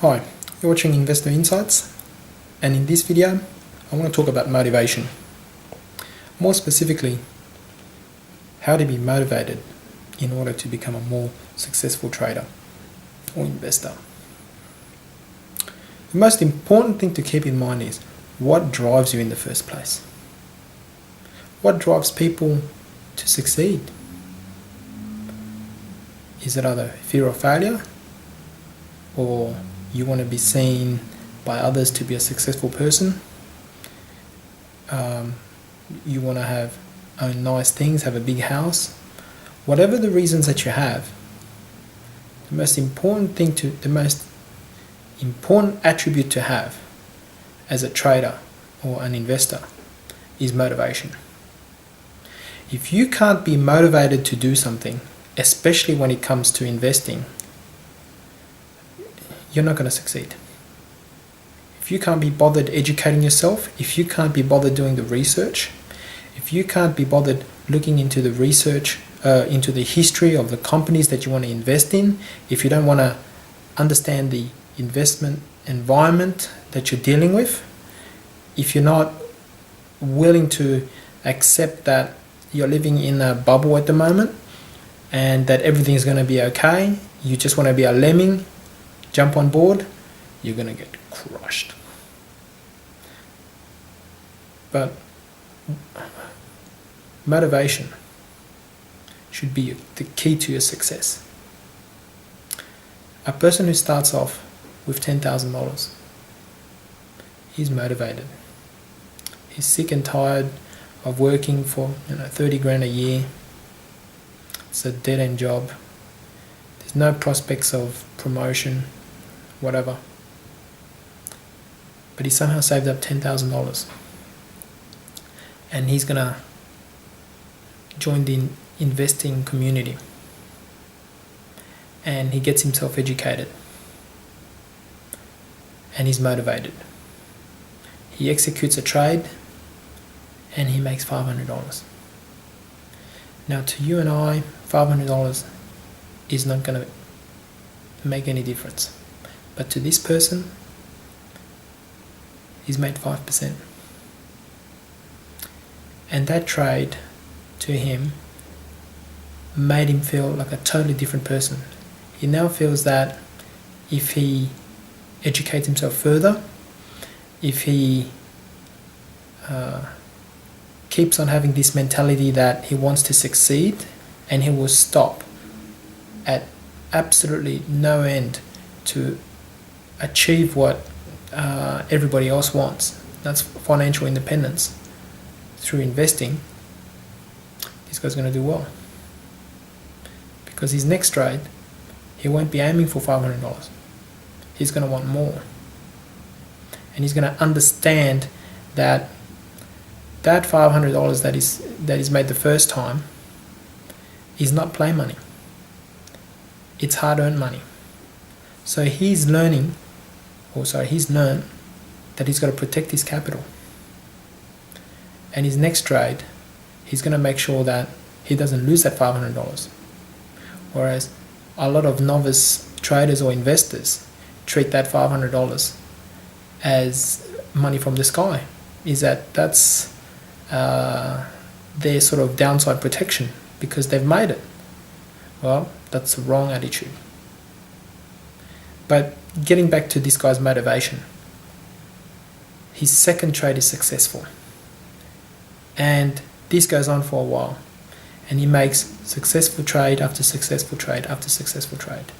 Hi, you're watching Investor Insights, and in this video I want to talk about motivation. More specifically, how to be motivated in order to become a more successful trader or investor. The most important thing to keep in mind is what drives you in the first place. What drives people to succeed? Is it either fear of failure, or you want to be seen by others to be a successful person? You want to own nice things, have a big house? Whatever the reasons that you have, the most important attribute to have as a trader or an investor is motivation. If you can't be motivated to do something, especially when it comes to investing, you're not going to succeed. If you can't be bothered educating yourself, if you can't be bothered doing the research, if you can't be bothered looking into the research, into the history of the companies that you want to invest in, if you don't want to understand the investment environment that you're dealing with, if you're not willing to accept that you're living in a bubble at the moment and that everything is going to be okay, you just want to be a lemming, jump on board, you're going to get crushed. But motivation should be the key to your success. A person who starts off with $10,000, he's motivated. He's sick and tired of working for 30 grand a year. It's a dead-end job. There's no prospects of promotion, whatever. But he somehow saved up $10,000, and he's gonna join the investing community, and he gets himself educated, and he's motivated. He executes a trade and he makes $500. Now, to you and I, $500 is not going to make any difference, but to this person, he's made 5%. And that trade to him made him feel like a totally different person. He now feels that if he educates himself further, if he keeps on having this mentality that he wants to succeed, and he will stop at absolutely no end to achieve what everybody else wants. That's financial independence through investing. This guy's going to do well, because his next trade, he won't be aiming for $500. He's going to want more, and he's going to understand that that $500 that is made the first time is not play money. It's hard-earned money. So he's learned that he's got to protect his capital. And his next trade, he's going to make sure that he doesn't lose that $500. Whereas a lot of novice traders or investors treat that $500 as money from the sky. That's their sort of downside protection because they've made it. Well, that's the wrong attitude. But getting back to this guy's motivation, his second trade is successful, and this goes on for a while, and he makes successful trade after successful trade after successful trade.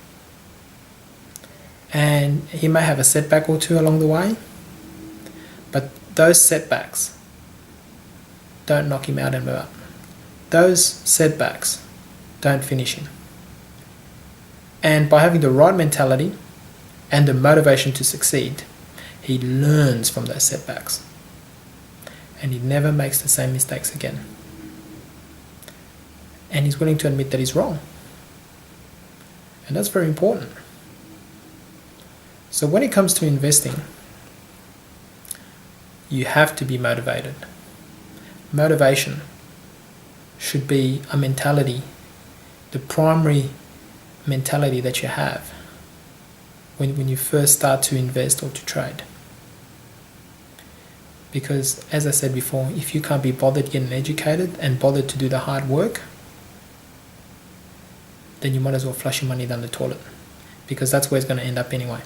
And he may have a setback or two along the way, but those setbacks don't knock him out and about. Those setbacks don't finish him. And by having the right mentality and the motivation to succeed, he learns from those setbacks, and he never makes the same mistakes again. And he's willing to admit that he's wrong. And that's very important. So when it comes to investing, you have to be motivated. Motivation should be a mentality, the primary mentality that you have. when you first start to invest or to trade. Because as I said before, if you can't be bothered getting educated and bothered to do the hard work, then you might as well flush your money down the toilet, because that's where it's going to end up anyway.